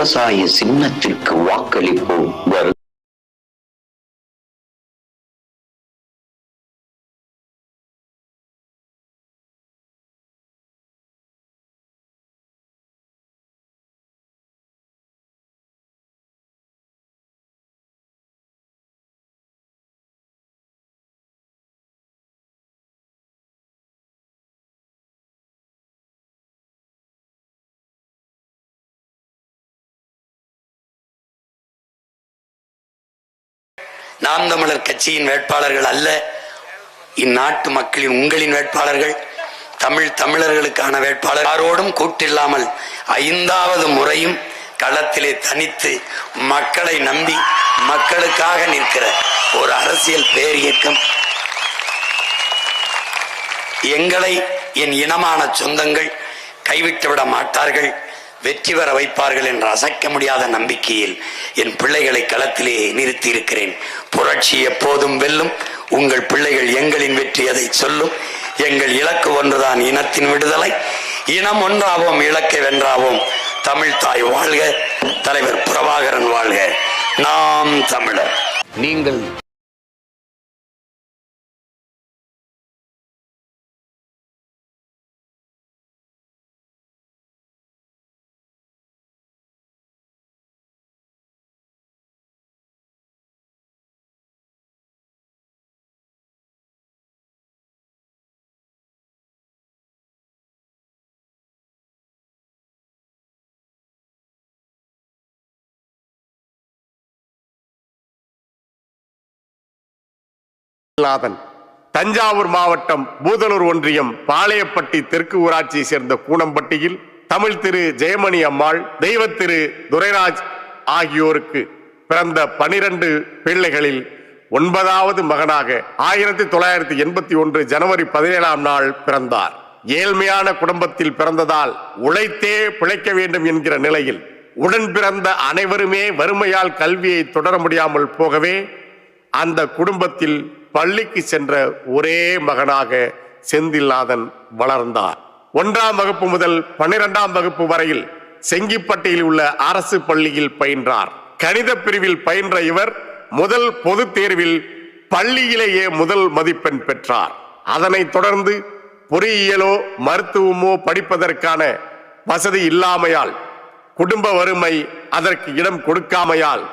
விவசாய சின்னத்திற்கு வாக்களிப்போம். நாம் தமிழர் கட்சியின் வேட்பாளர்கள் அல்ல, இந்நாட்டு மக்களின் உங்களின் வேட்பாளர்கள், தமிழர்களுக்கான வேட்பாளர். யாரோடும் கூட்டில்லாமல் 5வது முறையும் களத்திலே தனித்து மக்களை நம்பி மக்களுக்காக நிற்கிற ஒரு அரசியல் பேரியக்கம். எங்களை என் இனமான சொந்தங்கள் கைவிட்டு விட மாட்டார்கள், வெற்றி பெற வைப்பார்கள் என்ற அசைக்க முடியாத நம்பிக்கையில் என் பிள்ளைகளை களத்திலே நிறுத்தி இருக்கிறேன். புரட்சி எப்போதும் வெல்லும். உங்கள் பிள்ளைகள் எங்களின் வெற்றி அதை சொல்லும். எங்கள் இலக்கு ஒன்றுதான், இனத்தின் விடுதலை. இனம் ஒன்றாவோம், இலக்கை வென்றாவோம். தமிழ் தாய் வாழ்க, தலைவர் பிரபாகரன் வாழ்க. நாம் தமிழர். நீங்கள் தஞ்சாவூர் மாவட்டம் பூதலூர் ஒன்றியம் பாளையப்பட்டி தெற்கு ஊராட்சியை சேர்ந்த கூனம்பட்டியில் தமிழ் திரு ஜெயமணி அம்மாள், தெய்வ திரு துரைராஜ் ஆகியோருக்கு பிறந்த 12 பிள்ளைகளில் 9வது மகனாக 1981 ஜனவரி 17ஆம் நாள் பிறந்தார். ஏழ்மையான குடும்பத்தில் பிறந்ததால் உழைத்தே பிழைக்க வேண்டும் என்கிற நிலையில் உடன் பிறந்த அனைவருமே வறுமையால் கல்வியை தொடர முடியாமல் போகவே அந்த குடும்பத்தில் பள்ளிக்கு சென்ற ஒரே மகனாக செந்தில்நாதன் வளர்ந்தார். 1ஆம் வகுப்பு முதல் 12ஆம் வகுப்பு வரையில் செங்கிப்பட்டியில் உள்ள அரசு பள்ளியில் பயின்றார். கணித பிரிவில் பயின்ற இவர் முதல் பொது தேர்வில் பள்ளியிலேயே முதல் மதிப்பெண் பெற்றார். அதனைத் தொடர்ந்து பொறியியலோ மருத்துவமோ படிப்பதற்கான வசதி இல்லாமையால், குடும்ப வறுமை அதற்கு இடம் கொடுக்காமையால்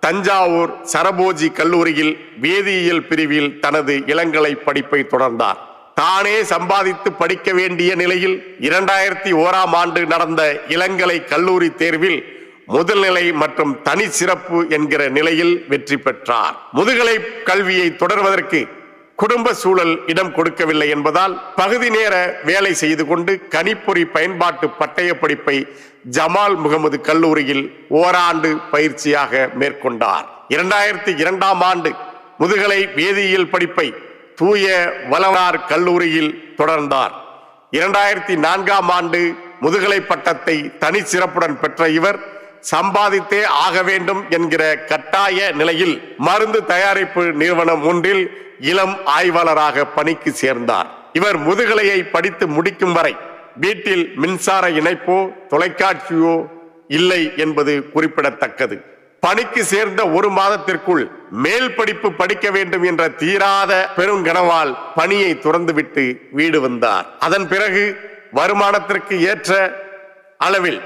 தஞ்சாவூர் சரபோஜி கல்லூரியில் வேதியியல் பிரிவில் தனது இளங்கலை படிப்பை தொடர்ந்தார். தானே சம்பாதித்து படிக்க வேண்டிய நிலையில் 2001ஆம் ஆண்டு நடந்த இளங்கலை கல்லூரி தேர்வில் முதல்நிலை மற்றும் தனி சிறப்பு என்கிற நிலையில் வெற்றி பெற்றார். முதுகலை கல்வியை தொடர்வதற்கு குடும்ப சூழல் இடம் கொடுக்கவில்லை என்பதால் பகுதி நேர வேலை செய்து கொண்டு கணிப்பொறி பயன்பாட்டு பட்டய படிப்பை ஜமால் முகமது கல்லூரியில் ஓராண்டு பயிற்சியாக மேற்கொண்டார். 2002ஆம் ஆண்டு முதுகலை வேதியியல் படிப்பை தூய வளவனார் கல்லூரியில் தொடர்ந்தார். 2004ஆம் ஆண்டு முதுகலை பட்டத்தை தனி சிறப்புடன் பெற்ற இவர் சம்பாதித்தே ஆக வேண்டும் என்கிற கட்டாய நிலையில் மருந்து தயாரிப்பு நிறுவனம் ஒன்றில் இளம் ஆய்வாளராக பணிக்கு சேர்ந்தார். இவர் முதுகலையை படித்து முடிக்கும் வரை வீட்டில் மின்சார இணைப்போ தொலைக்காட்சியோ இல்லை என்பது குறிப்பிடத்தக்கது. பணிக்கு சேர்ந்த 1 மாதத்திற்குள் மேல் படிப்பு படிக்க வேண்டும் என்ற தீராத பெருங்கனவால் பணியை துறந்துவிட்டு வீடு வந்தார். அதன் பிறகு வருமானத்திற்கு ஏற்ற அளவில்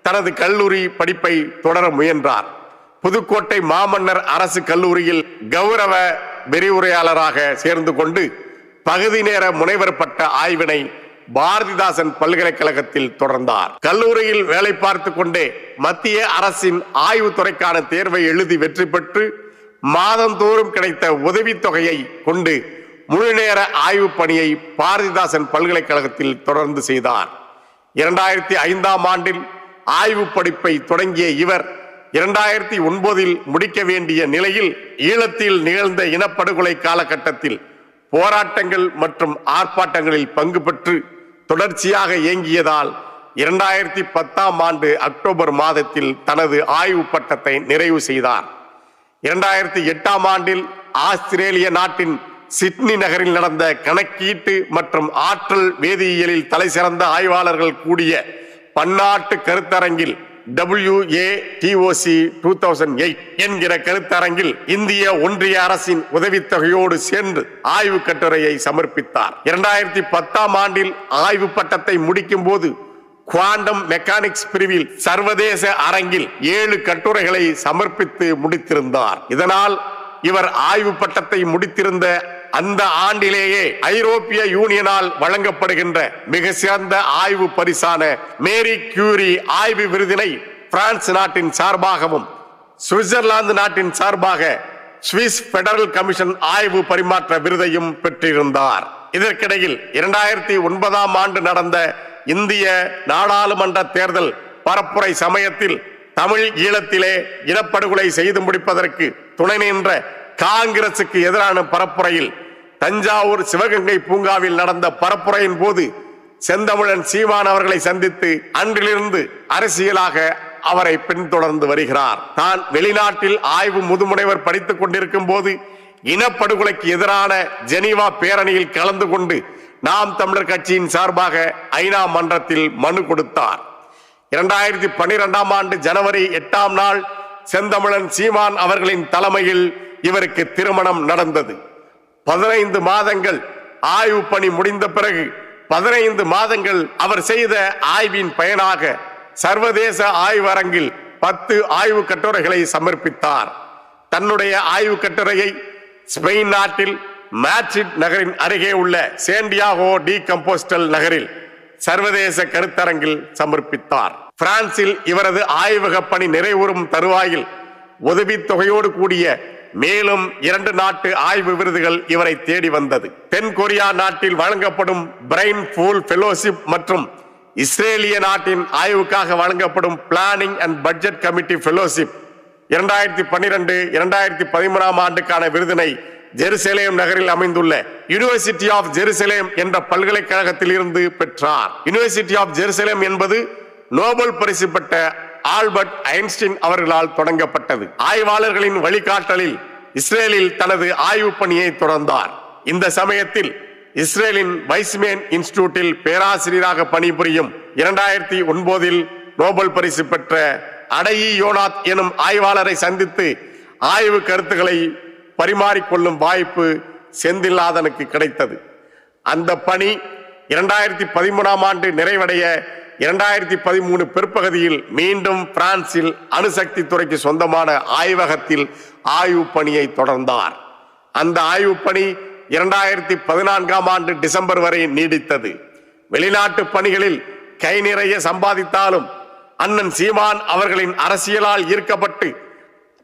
தனது கல்லூரி படிப்பை தொடர முயன்றார். புதுக்கோட்டை மாமன்னர் அரசு கல்லூரியில் கௌரவ விரிவுரையாளராக சேர்ந்து கொண்டு பகுதி நேர முனைவர் பட்ட ஆய்வினை பாரதிதாசன் பல்கலைக்கழகத்தில் தொடர்ந்தார். கல்லூரியில் வேலை பார்த்து கொண்டே மத்திய அரசின் ஆய்வுத்துறைக்கான தேர்வை எழுதி வெற்றி பெற்று மாதந்தோறும் கிடைத்த உதவித்தொகையை கொண்டு முழுநேர ஆய்வு பணியை பாரதிதாசன் பல்கலைக்கழகத்தில் தொடர்ந்து செய்தார். 2005ஆம் ஆண்டில் ஆய்வு படிப்பை தொடங்கிய இவர் 2009இல் முடிக்க வேண்டிய நிலையில் ஈழத்தில் நிகழ்ந்த இனப்படுகொலை காலகட்டத்தில் போராட்டங்கள் மற்றும் ஆர்ப்பாட்டங்களில் பங்கு பெற்று தொடர்ச்சியாக இயங்கியதால் 2010ஆம் ஆண்டு அக்டோபர் மாதத்தில் தனது ஆய்வு பட்டத்தை நிறைவு செய்தார். 2008ஆம் ஆண்டில் ஆஸ்திரேலிய நாட்டின் சிட்னி நகரில் நடந்த கணக்கீட்டு மற்றும் ஆற்றல் வேதியியலில் தலைசிறந்த ஆய்வாளர்கள் கூடிய பன்னாட்டு கருத்தரங்கில் WATOC 2008 என்கிற கருத்தரங்கில் இந்திய ஒன்றிய அரசின் உதவித்தொகையோடு சேர்ந்து ஆய்வு கட்டுரையை சமர்ப்பித்தார். 2010ஆம் ஆண்டில் ஆய்வு பட்டத்தை முடிக்கும் போது குவாண்டம் மெக்கானிக்ஸ் பிரிவில் சர்வதேச அரங்கில் 7 கட்டுரைகளை சமர்ப்பித்து முடித்திருந்தார். இதனால் இவர் ஆய்வு பட்டத்தை முடித்திருந்த அந்த ஆண்டிலேயே ஐரோப்பிய யூனியனால் வழங்கப்படுகின்ற மிக சிறந்த ஆய்வு பரிசான மேரி கியூரி ஆய்வு விருதினை பிரான்ஸ் நாட்டின் சார்பாகவும் சுவிட்சர்லாந்து நாட்டின் சார்பாக சுவிஸ் பெடரல் கமிஷன் ஆய்வு பரிமாற்ற விருதையும் பெற்றிருந்தார். இதற்கிடையில் 2009ஆம் ஆண்டு நடந்த இந்திய நாடாளுமன்ற தேர்தல் பரப்புரை சமயத்தில் தமிழ் ஈழத்திலே இனப்படுகொலை செய்து முடிப்பதற்கு துணை நின்ற காங்கிரசுக்கு எதிரான பரப்புரையில் தஞ்சாவூர் சிவகங்கை பூங்காவில் நடந்த பரப்புரையின் போது செந்தமிழன் சீமான் அவர்களை சந்தித்து அன்றிலிருந்து அரசியலாக அவரை பின்தொடர்ந்து வருகிறார். தான் வெளிநாட்டில் ஆய்வு முதுமுனைவர் படித்துக் கொண்டிருக்கும் போது இனப்படுகொலைக்கு எதிரான ஜெனீவா பேரணியில் கலந்து கொண்டு நாம் தமிழர் கட்சியின் சார்பாக ஐநா மன்றத்தில் மனு கொடுத்தார். 2012ஆம் ஆண்டு ஜனவரி 8ஆம் நாள் செந்தமிழன் சீமான் அவர்களின் தலைமையில் இவருக்கு திருமணம் நடந்தது. 15 மாதங்கள் ஆய்வு பணி முடிந்த பிறகு 15 மாதங்கள் அவர் செய்த ஆய்வின் பயனாக சர்வதேச ஆய்வரங்கில் 10 ஆய்வு கட்டுரைகளை சமர்ப்பித்தார். தன்னுடைய ஆய்வு கட்டுரையை ஸ்பெயின் நாட்டில் மேட்ரிட் நகரின் அருகே உள்ள சேண்டியாகோ டி கம்போஸ்டல் நகரில் சர்வதேச கருத்தரங்கில் சமர்ப்பித்தார். பிரான்சில் இவரது ஆய்வக பணி நிறைவுறும் தருவாயில் உதவித்தொகையோடு கூடிய மேலும் 2 நாட்டு ஆய்வு விருதுகள் இவரை தேடி வந்தது. தென் கொரியா நாட்டில் வழங்கப்படும் பிரைன் பூல் ஃபெலோஷிப் மற்றும் இஸ்ரேலிய நாட்டின் ஆய்வுக்காக வழங்கப்படும் planning and budget committee fellowship 2012-2013ஆம் ஆண்டுக்கான விருதினை ஜெருசலேம் நகரில் அமைந்துள்ள யூனிவர்சிட்டி ஆஃப் ஜெருசலேம் என்ற பல்கலைக்கழகத்தில் இருந்து பெற்றார். யூனிவர்சிட்டி ஆஃப் ஜெருசலேம் என்பது நோபல் பரிசு பெற்ற ஆல்பர்ட் ஐன்ஸ்டீன் அவர்களால் தொடங்கப்பட்டது. ஆய்வாளர்களின் வழிகாட்டலில் இஸ்ரேலில் தனது ஆய்வு பணியை தொடர்ந்தார். இந்த சமயத்தில் இஸ்ரேலின் வைஸ்மேன் இன்ஸ்டிடியூட்டில் பேராசிரியராக பணிபுரியும் 2009இல் நோபல் பரிசு பெற்ற அடையி யோனாத் எனும் ஆய்வாளரை சந்தித்து ஆய்வு கருத்துக்களை பரிமாறிக்கொள்ளும் வாய்ப்பு செந்தில்நாதனுக்கு கிடைத்தது. அந்த பணி 2013ஆம் ஆண்டு நிறைவடைய 2013 பிற்பகுதியில் மீண்டும் பிரான்சில் அணுசக்தி துறைக்கு சொந்தமான ஆய்வகத்தில் ஆய்வு பணியை தொடர்ந்தார். அந்த ஆய்வு பணி 2014ஆம் ஆண்டு டிசம்பர் வரை நீடித்தது. வெளிநாட்டு பணிகளில் கை நிறைய சம்பாதித்தாலும் அண்ணன் சீமான் அவர்களின் அரசியலால் ஈர்க்கப்பட்டு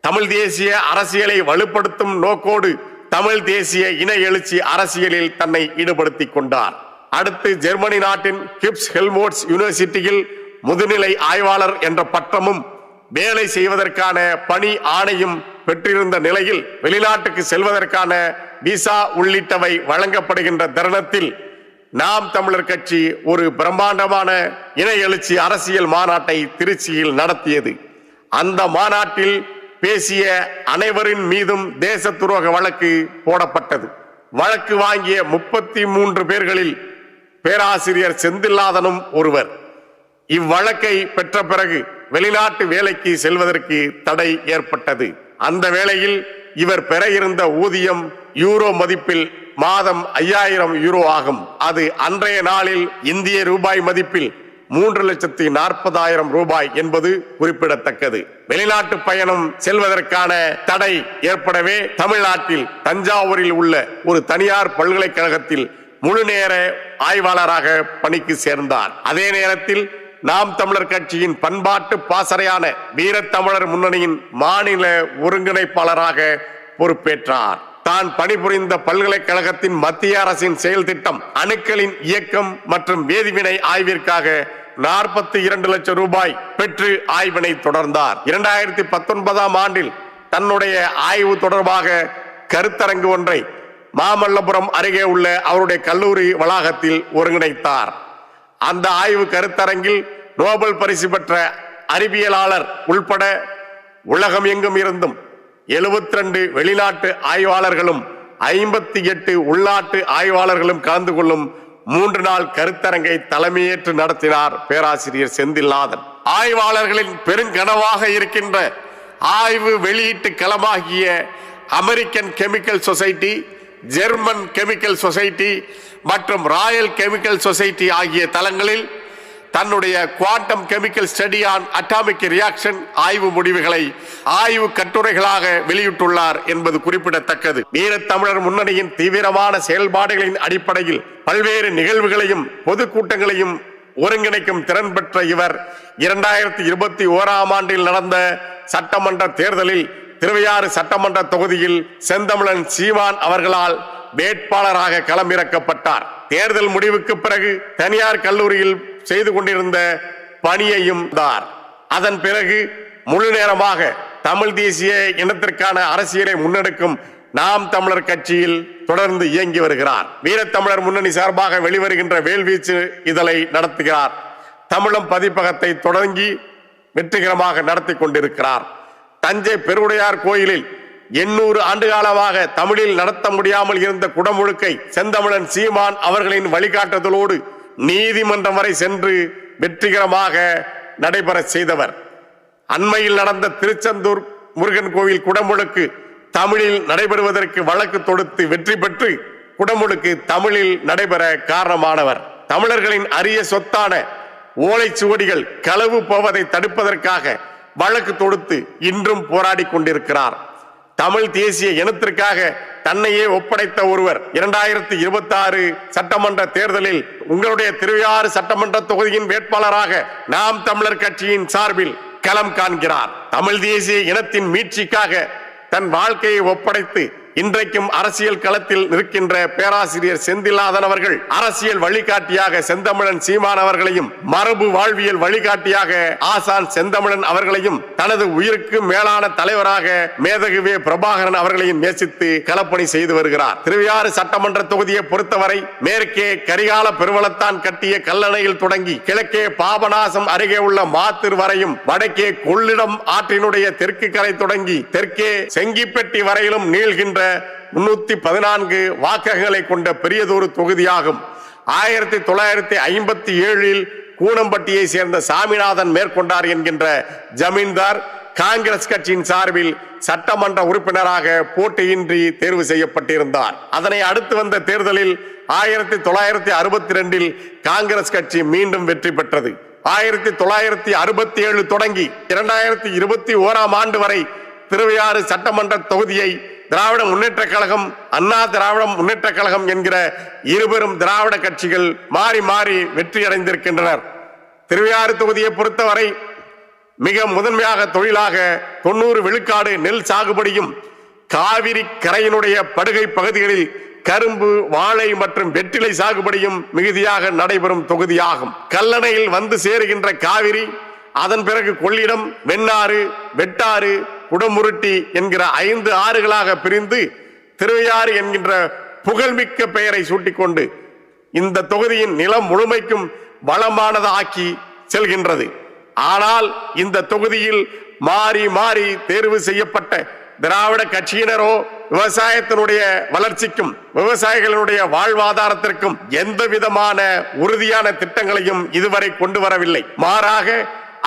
தமிழ் தேசிய அரசியலை வலுப்படுத்தும் நோக்கோடு தமிழ் தேசிய இன எழுச்சி அரசியலில் தன்னை ஈடுபடுத்திக் கொண்டார். அடுத்து ஜெர்மனி நாட்டின் கிப்ஸ் ஹெல்மோட்ஸ் யூனிவர்சிட்டியில் முதுநிலை ஆய்வாளர் என்ற பட்டமும் வேலை செய்வதற்கான பணி ஆணையும் பெற்றிருந்த நிலையில் வெளிநாட்டுக்கு செல்வதற்கான விசா உள்ளிட்டவை வழங்கப்படுகின்ற தருணத்தில் நாம் தமிழர் கட்சி ஒரு பிரம்மாண்டமான இன எழுச்சி அரசியல் மாநாட்டை திருச்சியில் நடத்தியது. அந்த மாநாட்டில் பேசிய அனைவரின் மீதும் தேச துரோக வழக்கு போடப்பட்டது. வழக்கு வாங்கிய 33 பேர்களில் பேராசிரியர் செந்தில்நாதனும் ஒருவர். இவ்வழக்கை பெற்ற பிறகு வெளிநாட்டு வேலைக்கு செல்வதற்கு தடை ஏற்பட்டது. அந்த வேளையில் இவர் பெற இருந்த ஊதியம் யூரோ மதிப்பில் மாதம் 5000 யூரோ ஆகும். அது அன்றைய நாளில் இந்திய ரூபாய் மதிப்பில் 3,40,000 ரூபாய் என்பது குறிப்பிடத்தக்கது. வெளிநாட்டு பயணம் செல்வதற்கான தடை ஏற்படவே தமிழ்நாட்டில் தஞ்சாவூரில் உள்ள ஒரு தனியார் பல்கலைக்கழகத்தில் முழு நேர ஆய்வாளராக பணிக்கு சேர்ந்தார். அதே நேரத்தில் நாம் தமிழர் கட்சியின் பண்பாட்டு பாசறையான வீரத்தமிழர் முன்னணியின் மாநில ஒருங்கிணைப்பாளராக பொறுப்பேற்றார். தான் பணிபுரிந்த பல்கலைக்கழகத்தின் மத்திய அரசின் செயல் திட்டம் அணுக்களின் இயக்கம் மற்றும் வேதிவினை ஆய்விற்காக 42 லட்சம் ரூபாய் பெற்று ஆய்வினை தொடர்ந்தார். 2019ஆம் ஆண்டில் தன்னுடைய ஆய்வு தொடர்பாக கருத்தரங்கு ஒன்றை மாமல்லபுரம் அருகே உள்ள அவருடைய கல்லூரி வளாகத்தில் ஒருங்கிணைத்தார். அந்த ஆய்வு கருத்தரங்கில் நோபல் பரிசு பெற்ற அறிவியலாளர் உள்பட உலகம் எங்கும் இருந்தும் 72 வெளிநாட்டு ஆய்வாளர்களும் 58 உள்நாட்டு ஆய்வாளர்களும் கலந்து கொள்ளும் 3 நாள் கருத்தரங்கை தலைமையேற்று நடத்தினார் பேராசிரியர் செந்தில்நாதன். ஆய்வாளர்களின் பெருங்கனவாக இருக்கின்ற ஆய்வு வெளியீட்டு களமாகிய American chemical society, German chemical society மற்றும் ராயல் கெமிக்கல் சொசைட்டி ஆகிய தளங்களில் தன்னுடைய quantum chemical study on atomic reaction ஆய்வு முடிவுகளை ஆய்வு கட்டுரைகளாக வெளியிட்டுள்ளார் என்பது குறிப்பிடத்தக்கது. வீரத்தமிழர் முன்னணியின் தீவிரமான செயல்பாடுகளின் அடிப்படையில் பல்வேறு நிகழ்வுகளையும் பொதுக்கூட்டங்களையும் ஒருங்கிணைக்கும் திறன் பெற்ற இவர் 2021ஆம் ஆண்டில் நடந்த சட்டமன்ற தேர்தலில் திருவையாறு சட்டமன்ற தொகுதியில் செந்தமிழன் சீமான் அவர்களால் வேட்பாளராக களமிறக்கப்பட்டார். தேர்தல் முடிவுக்கு பிறகு தனியார் கல்லூரியில் செய்து கொண்டிருந்த பணியையும் அதன் பிறகு முழு நேரமாக தமிழ் தேசிய இனத்திற்கான அரசியலை முன்னெடுக்கும் நாம் தமிழர் கட்சியில் தொடர்ந்து இயங்கி வருகிறார். வீரத்தமிழர் முன்னணி சார்பாக வெளிவருகின்ற வேல்வீச்சு இதழை நடத்துகிறார். தமிழம் பதிப்பகத்தை தொடங்கி வெற்றிகரமாக நடத்தி கொண்டிருக்கிறார். தஞ்சை பெருவுடையார் கோயிலில் 800 ஆண்டு காலமாக தமிழில் நடத்த முடியாமல் இருந்த குடமுழுக்கை செந்தமிழன் சீமான் அவர்களின் வழிகாட்டுதலோடு நீதிமன்றம் வரை சென்று வெற்றிகரமாக நடைபெற செய்தவர். அண்மையில் நடந்த திருச்செந்தூர் முருகன் கோவில் குடமுழுக்கு தமிழில் நடைபெறுவதற்கு வழக்கு தொடுத்து வெற்றி பெற்று குடமுழுக்கு தமிழில் நடைபெற காரணமானவர். தமிழர்களின் அரிய சொத்தான ஓலைச்சுவடிகள் களவு போவதை தடுப்பதற்காக வழக்கு தொடுத்து இன்றும் போராடி கொண்டிருக்கிறார். தமிழ் தேசிய இனத்திற்காக தன்னையே ஒப்படைத்த ஒருவர் 2026 சட்டமன்ற தேர்தலில் உங்களுடைய திருவையாறு சட்டமன்ற தொகுதியின் வேட்பாளராக நாம் தமிழர் கட்சியின் சார்பில் களம் காண்கிறார். தமிழ் தேசிய இனத்தின் மீட்சிக்காக தன் வாழ்க்கையை ஒப்படைத்து இன்றைக்கும் அரசியல் களத்தில் நிற்கின்ற பேராசிரியர் செந்தில்நாதன் அவர்கள் அரசியல் வழிகாட்டியாக செந்தமிழன் சீமான் அவர்களையும் மரபு வாழ்வியல் வழிகாட்டியாக ஆசான் செந்தமிழன் அவர்களையும் தனது உயிருக்கு மேலான தலைவராக மேதகுவே பிரபாகரன் அவர்களையும் நேசித்து களப்பணி செய்து வருகிறார். திருவையாறு சட்டமன்ற தொகுதியை பொறுத்தவரை மேற்கே கரிகால பெருவளத்தான் கட்டிய கல்லணையில் தொடங்கி கிழக்கே பாபநாசம் அருகே உள்ள மாத்தூர் வரையும் வடக்கே கொள்ளிடம் ஆற்றினுடைய தெற்கு கரை தொடங்கி தெற்கே செங்கிப்பெட்டி வரையிலும் நீள்கின்ற 314 வாக்குகளை கொண்ட பெரியதொரு தொகுதியாகும். 1957 கூனம்பட்டியை சேர்ந்த சாமிநாதன் மேற்கொண்டார் என்கின்ற ஜமீன்தார் காங்கிரஸ் கட்சியின் சார்பில் சட்டமன்ற உறுப்பினராக போட்டியின்றி தேர்வு செய்யப்பட்டிருந்தார். அதனை அடுத்து வந்த தேர்தலில் 1962 காங்கிரஸ் கட்சி மீண்டும் வெற்றி பெற்றது. 1967 தொடங்கி 2021ஆம் ஆண்டு வரை திருவையாறு சட்டமன்ற தொகுதியை திராவிட முன்னேற்ற கழகம், அண்ணா திராவிட முன்னேற்ற கழகம் என்கிற இருபெரும் திராவிட கட்சிகள் மாறி மாறி வெற்றி அடைந்திருக்கின்றனர். திருவையாறு தொகுதியை பொறுத்தவரை மிக முதன்மையாக தொழிலாக 90 விழுக்காடு நெல் சாகுபடியும் காவிரி கரையினுடைய படுகை பகுதிகளில் கரும்பு, வாழை மற்றும் வெற்றிலை சாகுபடியும் மிகுதியாக நடைபெறும் தொகுதியாகும். கல்லணையில் வந்து சேருகின்ற காவிரி அதன் பிறகு கொள்ளிடம், வெண்ணாறு, வெட்டாறு, குடமுருட்டி என்கிற 5 ஆறுகளாக பிரிந்து திருவையாறு என்கின்ற புகழ்மிக்க பெயரை சூட்டிக்கொண்டு இந்த தொகுதியின் நிலம் முழுமைக்கும் வளமானது ஆக்கி செல்கின்றது. ஆனால் இந்த தொகுதியில் மாறி மாறி தேர்வு செய்யப்பட்ட திராவிட கட்சியினரோ விவசாயத்தினுடைய வளர்ச்சிக்கும் விவசாயிகளுடைய வாழ்வாதாரத்திற்கும் எந்த விதமான உறுதியான திட்டங்களையும் இதுவரை கொண்டு வரவில்லை. மாறாக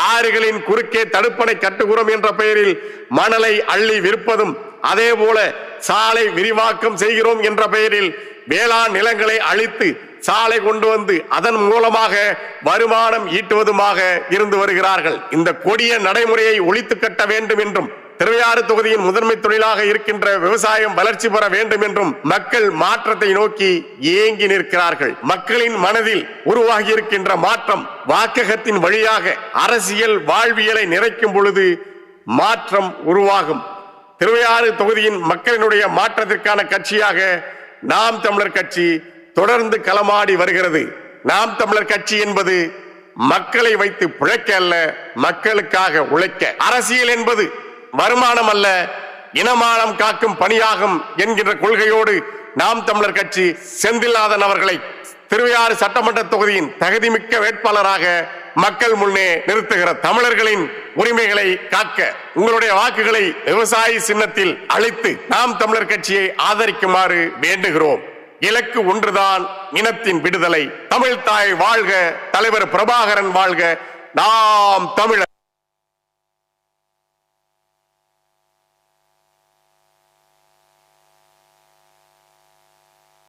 ஆறுகளின் குறுக்கே தடுப்பணை கட்டுகிறோம் என்ற பெயரில் மணலை அள்ளி விற்பதும், அதே போல சாலை விரிவாக்கம் செய்கிறோம் என்ற பெயரில் வேளாண் நிலங்களை அழித்து சாலை கொண்டு வந்து அதன் மூலமாக வருமானம் ஈட்டுவதுமாக இருந்து வருகிறார்கள். இந்த கொடிய நடைமுறையை ஒழித்து கட்ட வேண்டும் என்றும் திருவையாறு தொகுதியின் முதன்மை தொழிலாக இருக்கின்ற விவசாயம் வளர்ச்சி பெற வேண்டும் என்றும் மக்கள் மாற்றத்தை நோக்கி ஏங்கி நிற்கிறார்கள். மக்களின் மனதில் உருவாகி இருக்கின்ற மாற்றம் வாக்ககத்தின் வழியாக அரசியல் வாழ்வியலை நிறைக்கும் பொழுது மாற்றம் உருவாகும். திருவையாறு தொகுதியின் மக்களினுடைய மாற்றத்திற்கான கட்சியாக நாம் தமிழர் கட்சி தொடர்ந்து களமாடி வருகிறது. நாம் தமிழர் கட்சி என்பது மக்களை வைத்து பிழைக்க அல்ல, மக்களுக்காக உழைக்க. அரசியல் என்பது வருமானம் அல்ல, இனமானம் காக்கும் பணியாகும் என்கின்ற கொள்கையோடு நாம் தமிழர் கட்சி செந்தில்நாதன் அவர்களை திருவையாறு சட்டமன்ற தொகுதியின் தகுதிமிக்க வேட்பாளராக மக்கள் முன்னே நிறுத்துகிற தமிழர்களின் உரிமைகளை காக்க உங்களுடைய வாக்குகளை விவசாயி சின்னத்தில் அளித்து நாம் தமிழர் கட்சியை ஆதரிக்குமாறு வேண்டுகிறோம். இலக்கு ஒன்றுதான், இனத்தின் விடுதலை. தமிழ் தாய் வாழ்க, தலைவர் பிரபாகரன் வாழ்க, நாம் தமிழர்.